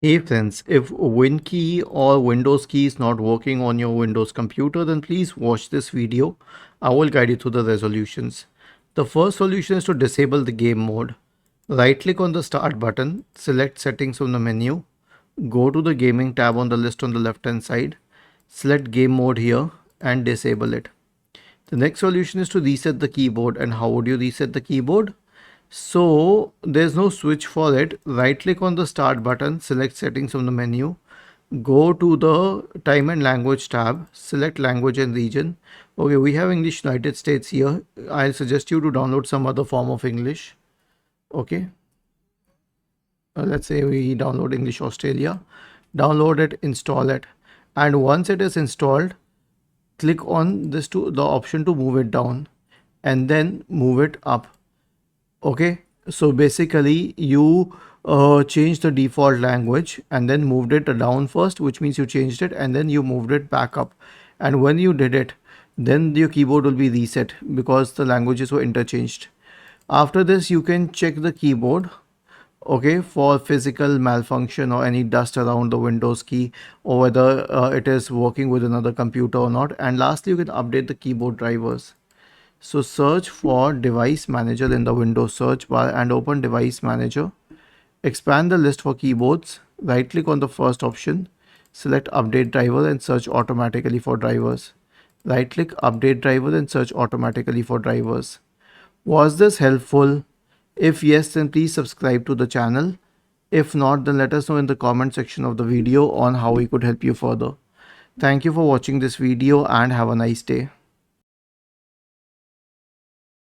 Hey friends, if WinKey or Windows key is not working on your Windows computer, then please watch this video. I will guide you through the resolutions. The first solution is to disable the game mode. Right click on the start button, select settings from the menu, go to the gaming tab on the list on the left hand side, select game mode here and disable it. The next solution is to reset the keyboard. And how would you reset the keyboard? So there's no switch for it. Right click on the start button, select settings from the menu, go to the time and language tab, select language and region. Okay, we have English United States here. I'll suggest you to download some other form of English. Okay, let's say we download English Australia. Download it, install it, and once it is installed, click on this to the option to move it down and then move it up. Okay, so basically you changed the default language and then moved it down first, which means you changed it and then you moved it back up. And when you did it, then your keyboard will be reset because the languages were interchanged. After this, you can check the keyboard, okay, for physical malfunction or any dust around the Windows key, or whether it is working with another computer or not. And lastly, you can update the keyboard drivers. So search for device manager in the Windows search bar and open device manager. Expand the list for keyboards. Right click on the first option. Select update driver and search automatically for drivers. Right click update driver and search automatically for drivers. Was this helpful? If yes, then please subscribe to the channel. If not, then let us know in the comment section of the video on how we could help you further. Thank you for watching this video and have a nice day.